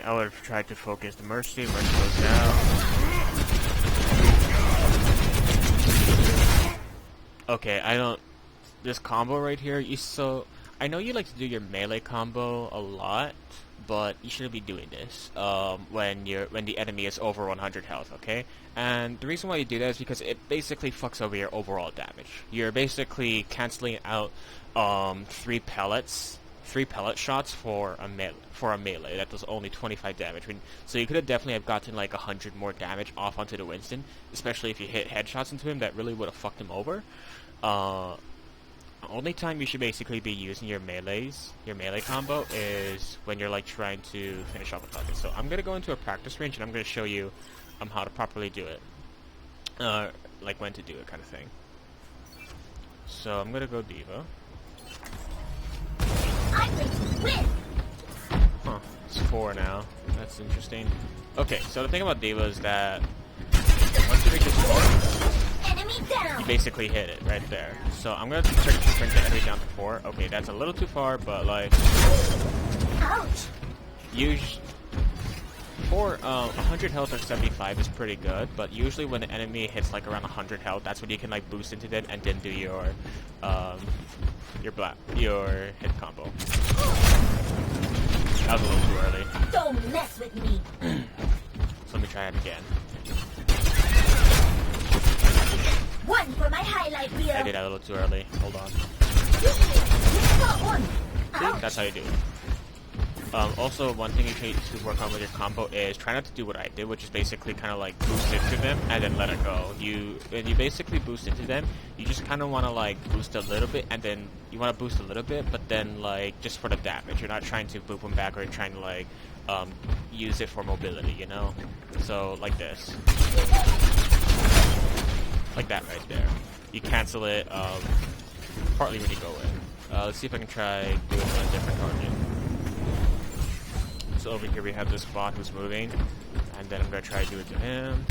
I would have tried to focus the Mercy. Mercy goes down. Okay, I don't... This combo right here, I know you like to do your melee combo a lot, but you shouldn't be doing this when the enemy is over 100 health, okay? And the reason why you do that is because it basically fucks over your overall damage. You're basically canceling out 3 pellet shots for a melee that does only 25 damage. So you could have definitely have gotten like 100 more damage off onto the Winston, especially if you hit headshots into him. That really would have fucked him over. Only time you should basically be using your melee combo is when you're like trying to finish off a target. So I'm gonna go into a practice range and I'm gonna show you how to properly do it, like when to do it, kind of thing. So I'm gonna go D.Va. Huh, it's 4 now. That's interesting. Okay, so the thing about D.Va is that once you reach this 4, you basically hit it right there. So I'm gonna try to sprint the enemy down to 4. Okay, that's a little too far, but like, Ouch. For 100 health or 75 is pretty good, but usually when the enemy hits like around 100 health, that's when you can like boost into them and then do your hit combo. That was a little too early. Don't mess with me. So let me try it again. One for my highlight reel. I did that a little too early. Hold on. See? That's how you do it. Also, one thing you need to work on with your combo is try not to do what I did, which is basically kind of like boost into them and then let it go. When you basically boost into them, you just kind of want to like boost a little bit, and then you want to boost a little bit, but then like just for the damage. You're not trying to boop them back or trying to like use it for mobility, you know? So like this, like that right there. You cancel it partly when you go in. Let's see if I can try doing it on a different target. So over here we have this bot who's moving, and then I'm gonna try to do it to him.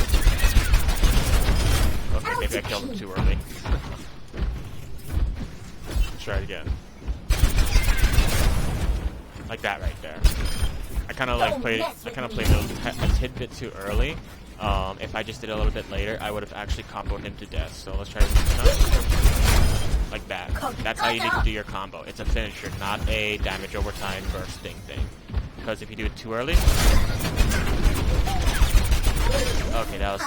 Okay, maybe I killed him too early. Let's try it again. Like that right there. I kind of like played a tidbit too early. If I just did it a little bit later, I would have actually comboed him to death. So let's try it this time. Like that. That's how you need to do your combo. It's a finisher, not a damage over time bursting thing. Because if you do it too early... Okay, that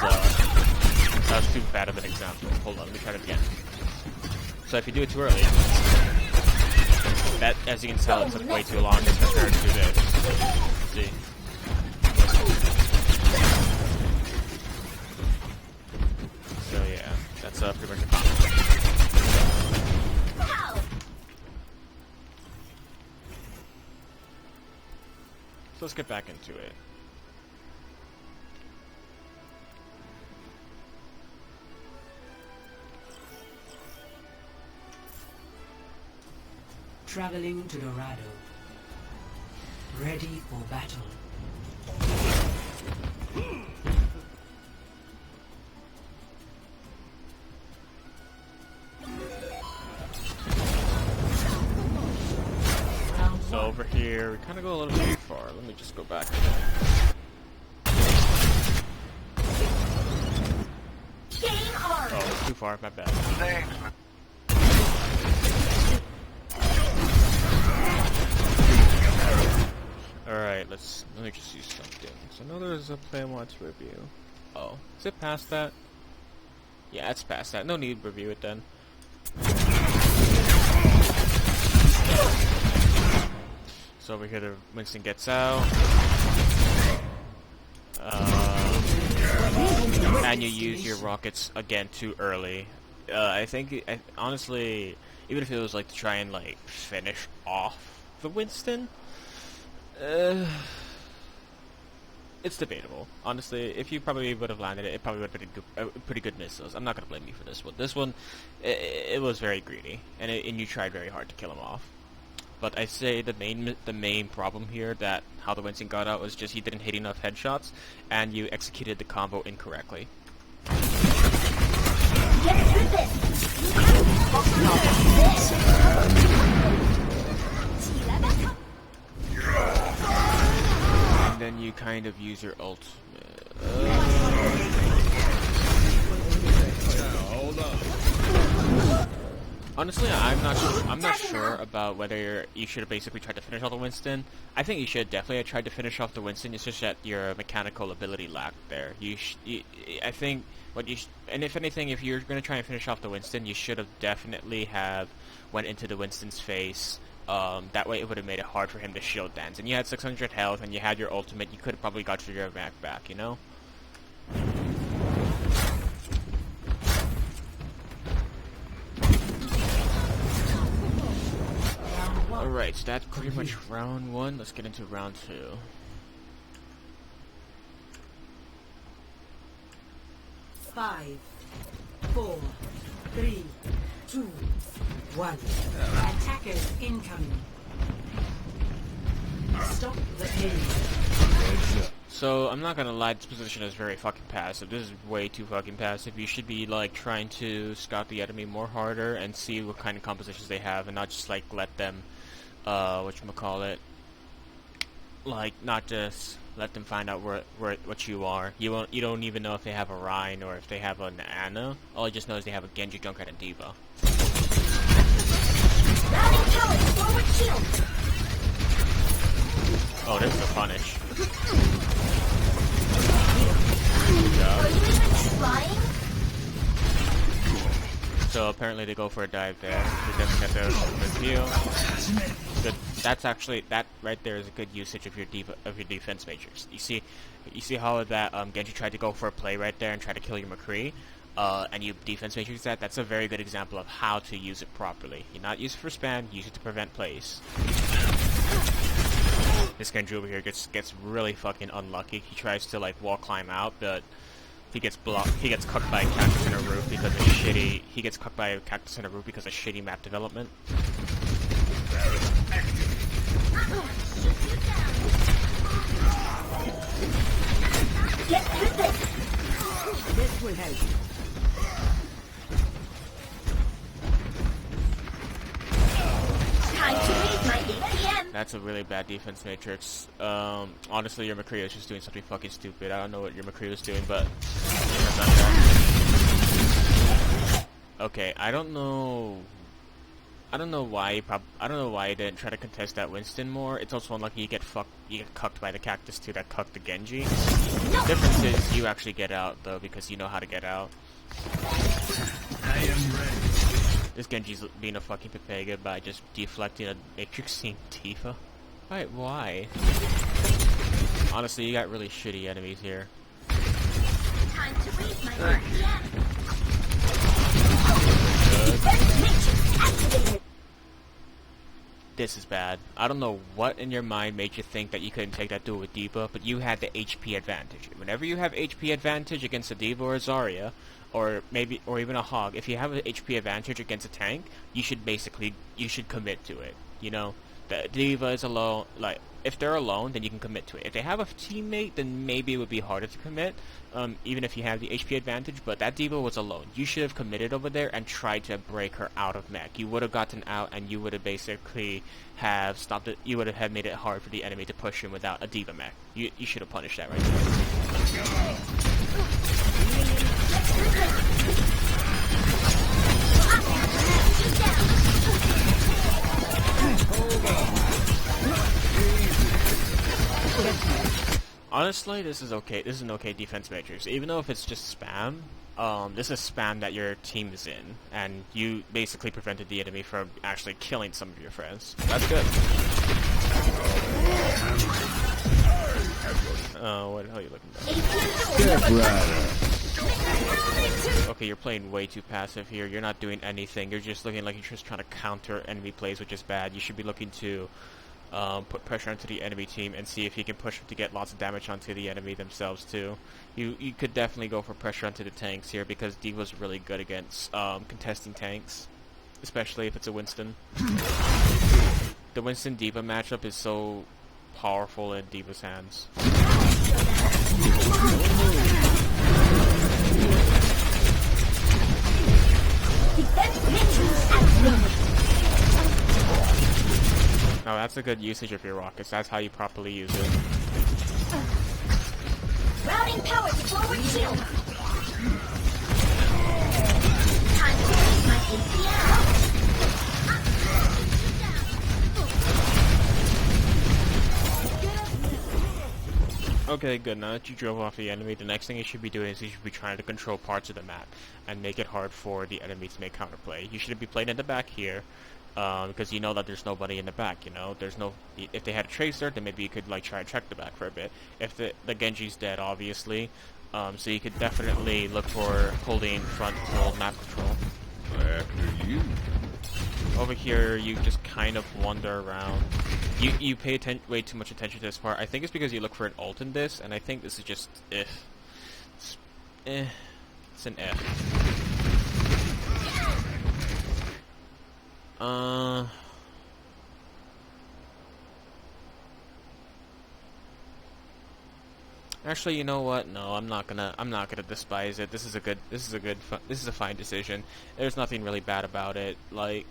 was too bad of an example. Hold on, let me try it again. So if you do it too early, that, as you can tell, it took way too long as compared to this. See? So yeah, that's pretty much a combo. So let's get back into it. Traveling to Dorado. Ready for battle. So over here, we kind of go a little too far. Let me just go back. Oh, it's too far. My bad. Alright, let me just see something. So I know there's a play I want to review. Oh, is it past that? Yeah, it's past that. No need to review it then. So over here, the Winston gets out. And you use your rockets again too early. I think, honestly, even if it was like to try and like finish off the Winston, it's debatable. Honestly, if you probably would have landed it, it probably would have been pretty good missiles. I'm not gonna blame you for this one. This one, it was very greedy, and you tried very hard to kill him off. But I say the main problem here, that how the Winston got out, was just he didn't hit enough headshots, and you executed the combo incorrectly. Get through this. And then you kind of use your ultimate. Hold on. Honestly, I'm not sure about whether you should have basically tried to finish off the Winston. I think you should definitely have tried to finish off the Winston. It's just that your mechanical ability lacked there. I think and if anything, if you're gonna try and finish off the Winston, you should have definitely have went into the Winston's face. That way it would have made it hard for him to shield dance. And you had 600 health, and you had your ultimate. You could have probably got your back, you know. Alright, so that's pretty much round 1. Let's get into round 2. Five, 4, 3, 2, 1. Attackers incoming. Stop the pain. So, I'm not gonna lie, this position is very fucking passive. This is way too fucking passive. You should be, like, trying to scout the enemy more harder and see what kind of compositions they have, and not just, like, let them, whatchamacallit, like, not just let them find out what you are. You don't even know if they have a Rhine or if they have an Ana. All you just know is they have a Genji, Junkrat, and D.Va. Oh, this is a punish. Are you even trying? So apparently they go for a dive there. They doesn't get their heal. Good. That's actually, that right there is a good usage of your defense matrix. You see how that Genji tried to go for a play right there and try to kill your McCree, and you defense matrix that. That's a very good example of how to use it properly. You not use it for spam, use it to prevent plays. This Genji over here gets really fucking unlucky. He tries to like wall climb out, but he gets blocked. He gets cooked by a cactus in a roof because of shitty. He gets cooked by a cactus in a roof because of shitty map development. Get through this. This will help. Time to read my ATM. That's a really bad defense matrix. Honestly, your McCree is just doing something fucking stupid. I don't know what your McCree was doing, but okay, I don't know why he didn't try to contest that Winston more. It's also unlucky you get cucked by the cactus too that cucked the Genji. The difference is you actually get out though because you know how to get out. I am ready. This Genji's being a fucking Pepega by just deflecting a Matrixing D.Va. Right, why? Honestly, you got really shitty enemies here. Time to read my ATM. This is bad. I don't know what in your mind made you think that you couldn't take that duel with D.Va, but you had the HP advantage. Whenever you have HP advantage against a D.Va or a Zarya, or even a Hog, if you have an HP advantage against a tank, you should commit to it. You know, the D.Va is alone. Like, if they're alone, then you can commit to it. If they have a teammate, then maybe it would be harder to commit, even if you have the HP advantage, but that D.Va was alone. You should have committed over there and tried to break her out of mech. You would have gotten out, and you would have basically have stopped it. You would have made it hard for the enemy to push him without a D.Va mech. You should have punished that right there. Honestly, this is okay. This is an okay defense matrix. Even though if it's just spam, this is spam that your team is in, and you basically prevented the enemy from actually killing some of your friends. That's good. What the hell are you looking at? Okay, you're playing way too passive here. You're not doing anything. You're just looking like you're just trying to counter enemy plays, which is bad. You should be looking to put pressure onto the enemy team and see if you can push them to get lots of damage onto the enemy themselves too. You could definitely go for pressure onto the tanks here because D.Va's really good against contesting tanks, especially if it's a Winston. The Winston D.Va matchup is so powerful in D.Va's hands. Now that's a good usage of your rockets. That's how you properly use it. shield. Time to raise my APM. Okay, good. Now that you drove off the enemy, the next thing you should be doing is you should be trying to control parts of the map and make it hard for the enemy to make counterplay. You shouldn't be playing in the back here, because you know that there's nobody in the back. You know, there's no. If they had a tracer, then maybe you could like try to check the back for a bit. If the Genji's dead, obviously, so you could definitely look for holding front to hold map control. After you. Over here, you just kind of wander around. You pay way too much attention to this part. I think it's because you look for an ult in this, and I think this is just It's an F. Actually, you know what? No, I'm not gonna despise it. This is a fine decision. There's nothing really bad about it. Like,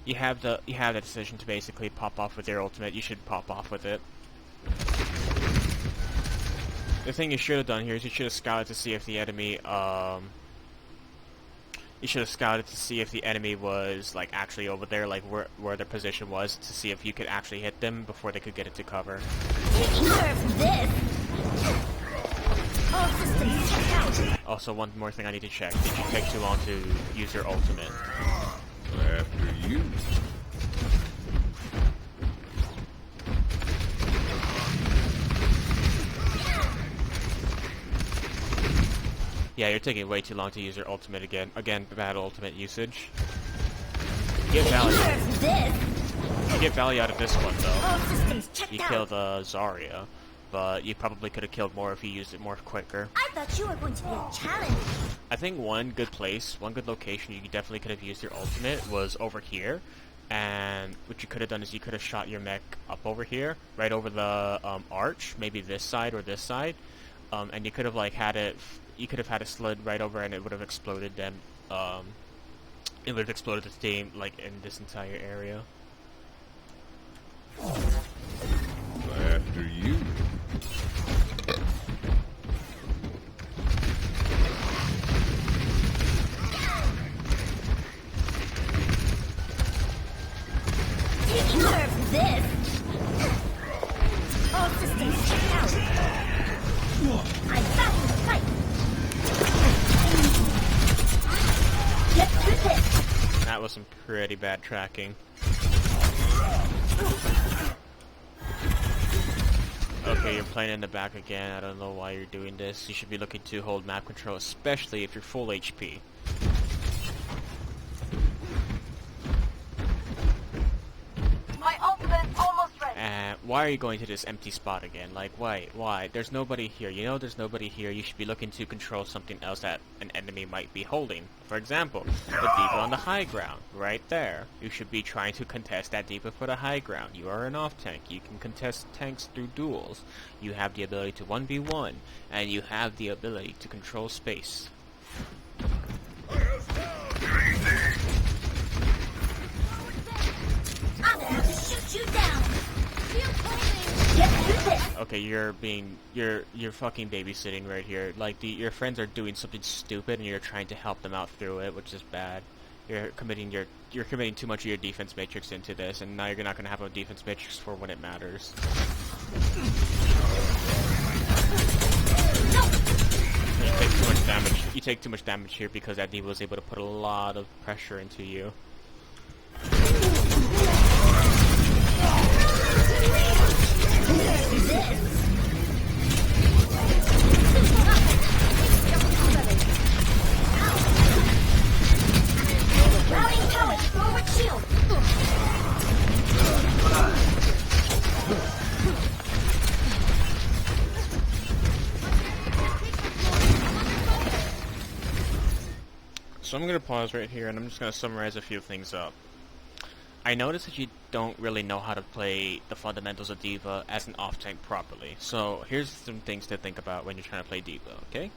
you have the decision to basically pop off with your ultimate. You should pop off with it. The thing you should have done here is you should have scouted to see if the enemy was like actually over there, like where their position was, to see if you could actually hit them before they could get into cover. Serve this. All systems checked out. Also, one more thing I need to check. Did you take too long to use your ultimate? After you. Yeah, you're taking way too long to use your ultimate again. Again, bad ultimate usage. You get value. Serve this. You get value out of this one, though. All systems checked You out. killed Zarya, but you probably could have killed more if you used it more quicker. I thought you were going to be a challenge. I think one good location you definitely could have used your ultimate was over here. And what you could have done is you could have shot your mech up over here, right over the arch, maybe this side or this side, and you could have like had it. You could have had it slid right over, and it would have exploded them. It would have exploded the team like in this entire area. After you. Serve this. All systems checked out. I'm back in the fight. Get through this. That was some pretty bad tracking. Okay, you're playing in the back again. I don't know why you're doing this. You should be looking to hold map control, especially if you're full HP. My ultimate's almost ready. Why are you going to this empty spot again? Like, why? Why? There's nobody here. You know there's nobody here. You should be looking to control something else that an enemy might be holding. For example, the D.Va on the high ground. Right there. You should be trying to contest that D.Va for the high ground. You are an off-tank. You can contest tanks through duels. You have the ability to 1v1. And you have the ability to control space. I'm gonna have to shoot you down. Get through this. Okay, you're fucking babysitting right here. Like, your friends are doing something stupid and you're trying to help them out through it, which is bad. You're committing too much of your defense matrix into this, and now you're not gonna have a defense matrix for when it matters. You take too much damage. You take too much damage here because that D.Va was able to put a lot of pressure into you. Routing power, forward shield. So I'm going to pause right here and I'm just going to summarize a few things up. I noticed that you don't really know how to play the fundamentals of D.Va as an off-tank properly. So here's some things to think about when you're trying to play D.Va, okay?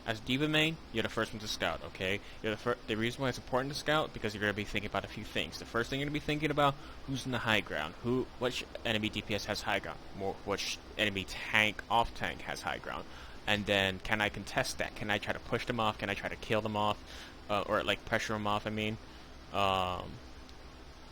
As D.Va main, you're the first one to scout, okay? You're the reason why it's important to scout, because you're going to be thinking about a few things. The first thing you're going to be thinking about, who's in the high ground? Which enemy DPS has high ground? Which enemy tank, off-tank has high ground? And then, can I contest that? Can I try to push them off? Can I try to kill them off? Or like pressure them off, I mean. Um,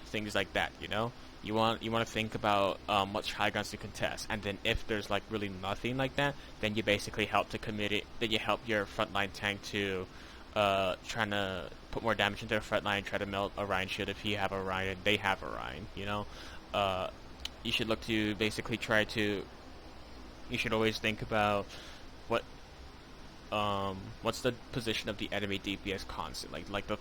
Things like that, you know? You want to think about what high grounds to contest, and then if there's like really nothing like that, then you basically help to commit it. Then you help your frontline tank to trying to put more damage into the frontline, try to melt Orion shield if you have Orion and they have Orion. You know, you should look to basically try to. You should always think about what what's the position of the enemy DPS constant? Like the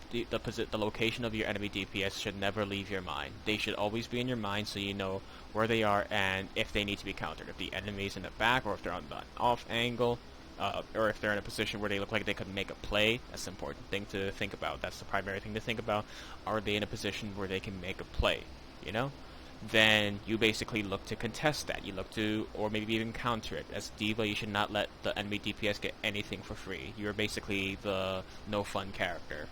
location of your enemy DPS should never leave your mind. They should always be in your mind, so you know where they are and if they need to be countered. If the enemy's in the back, or if they're on the off angle, or if they're in a position where they look like they could make a play. That's an important thing to think about. That's the primary thing to think about. Are they in a position where they can make a play? You know? Then you basically look to contest that. You look to, or maybe even counter it. As D.Va, you should not let the enemy DPS get anything for free. You're basically the no fun character.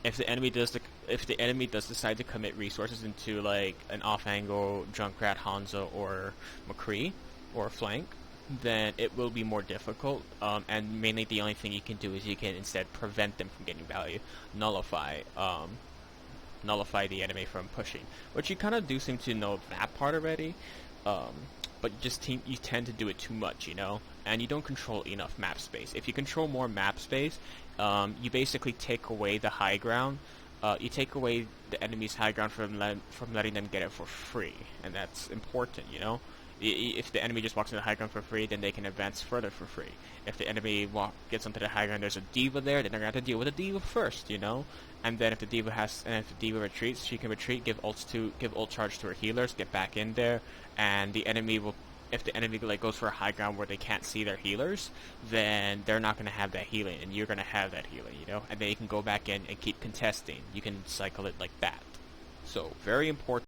If the enemy does decide to commit resources into like an off-angle Junkrat, Hanzo, or McCree, or flank, then it will be more difficult. And mainly the only thing you can do is you can instead prevent them from getting value, nullify the enemy from pushing, which you kind of do seem to know that part already, but you tend to do it too much, you know, and you don't control enough map space. If you control more map space, you basically take away the high ground. You take away the enemy's high ground from letting them get it for free, and that's important, you know. If the enemy just walks into the high ground for free, then they can advance further for free. If the enemy gets onto the high ground, there's a D.Va there, then they're gonna have to deal with the D.Va first, you know. And then if the D.Va retreats, she can retreat, give ult charge to her healers, get back in there, and the enemy will. If the enemy like goes for a high ground where they can't see their healers, then they're not gonna have that healing, and you're gonna have that healing, you know. And then you can go back in and keep contesting. You can cycle it like that. So very important.